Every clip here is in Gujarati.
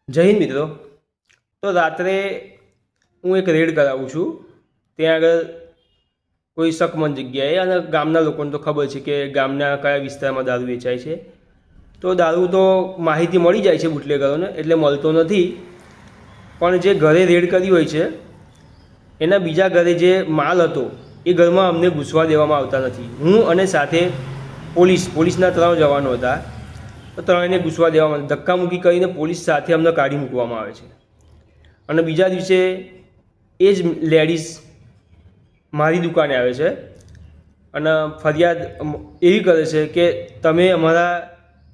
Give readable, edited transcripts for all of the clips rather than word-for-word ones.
જય હિન્દ મિત્રો। તો રાત્રે હું એક રેડ કરાવું છું ત્યાં આગળ કોઈ શકમંદ જગ્યાએ, અને ગામના લોકોને તો ખબર છે કે ગામના કયા વિસ્તારમાં દારૂ વેચાય છે। તો દારૂ તો માહિતી મળી જાય છે બુટલેગરોને, એટલે મળતો નથી, પણ જે ઘરે રેડ કરી હોય છે એના બીજા ઘરે જે માલ હતો એ ઘરમાં અમને ઘૂસવા દેવામાં આવતા નથી। હું અને સાથે પોલીસના 3 જવાનો હતા, તો 3ને ઘૂસવા દેવામાં, ધક્કામુક્કી કરીને પોલીસ સાથે અમને કાઢી મૂકવામાં આવે છે। અને બીજા દિવસે એ જ લેડીઝ મારી દુકાને આવે છે અને ફરિયાદ એવી કરે છે કે તમે અમારા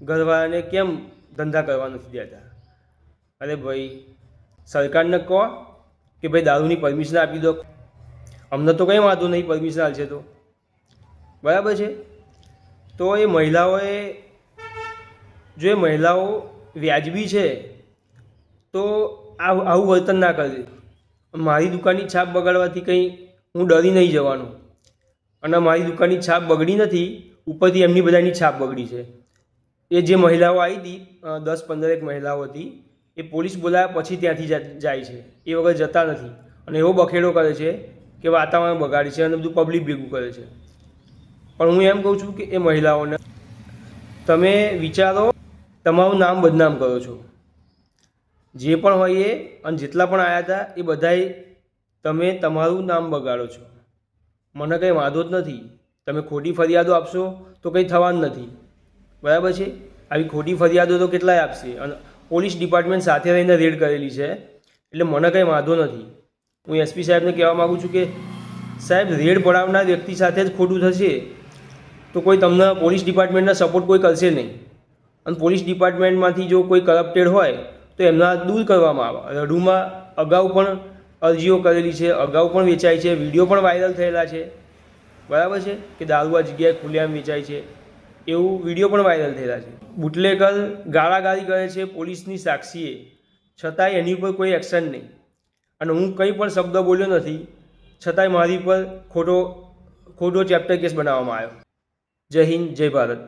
ઘરવાળાને કેમ ધંધા કરવા નથી દેતા। અરે ભાઈ, સરકારને કહો કે ભાઈ દારૂની પરમિશન આપી દો, અમને તો કંઈ વાંધો નહીં, પરમિશન આપશે તો બરાબર છે। તો એ મહિલાઓએ, જો એ મહિલાઓ વ્યાજબી છે તો આવું વર્તન ના કરે। મારી દુકાનની છાપ બગાડવાથી કંઈ હું ડરી નહીં જવાનો, અને મારી દુકાનની છાપ બગડી નથી, ઉપરથી એમની બધાની છાપ બગડી છે। એ જે મહિલાઓ આવી હતી, 10-15 મહિલાઓ હતી, એ પોલીસ બોલાવ્યા પછી ત્યાંથી જાય છે, એ વગર જતા નથી, અને એવો બખેડો કરે છે કે વાતાવરણ બગાડે છે અને બધું પબ્લિક ભેગું કરે છે। પણ હું એમ કહું છું કે એ મહિલાઓને તમે વિચારો, તમારું નામ બદનામ કરો છો, જે પણ હોય એ, અને જેટલા પણ આવ્યા હતા એ બધાએ તમે તમારું નામ બગાડો છો। મને કંઈ વાંધો જ નથી, તમે ખોટી ફરિયાદો આપશો તો કંઈ થવાનું નથી, બરાબર છે। આવી ખોટી ફરિયાદો તો કેટલાય આપશે, અને પોલીસ ડિપાર્ટમેન્ટ સાથે રહીને રેડ કરેલી છે, એટલે મને કંઈ વાંધો નથી। હું એસપી સાહેબને કહેવા માગું છું કે સાહેબ, રેડ પડાવનાર વ્યક્તિ સાથે જ ખોટું થશે તો કોઈ તમને પોલીસ ડિપાર્ટમેન્ટના સપોર્ટ કોઈ કરશે નહીં, અને પોલીસ ડિપાર્ટમેન્ટમાંથી જો કોઈ કરપ્ટેડ હોય તો એમના દૂર કરવામાં આવે। રઢુમાં અગાઉ પણ અરજીઓ કરેલી છે, અગાઉ પણ વેચાય છે, વિડીયો પણ વાયરલ થયેલા છે, બરાબર છે, કે દારૂ આ જગ્યાએ ખુલ્લેઆમ વેચાય છે એવું વિડીયો પણ વાયરલ થયેલા છે। બુટલેગર ગાળાગાળી કરે છે પોલીસની સાક્ષીએ, છતાંય એની ઉપર કોઈ એક્શન નહીં, અને હું કંઈ પણ શબ્દ બોલ્યો નથી, છતાંય મારી પર ખોટો ચેપ્ટર કેસ બનાવવામાં આવ્યો। જય હિન્દ, જય ભારત।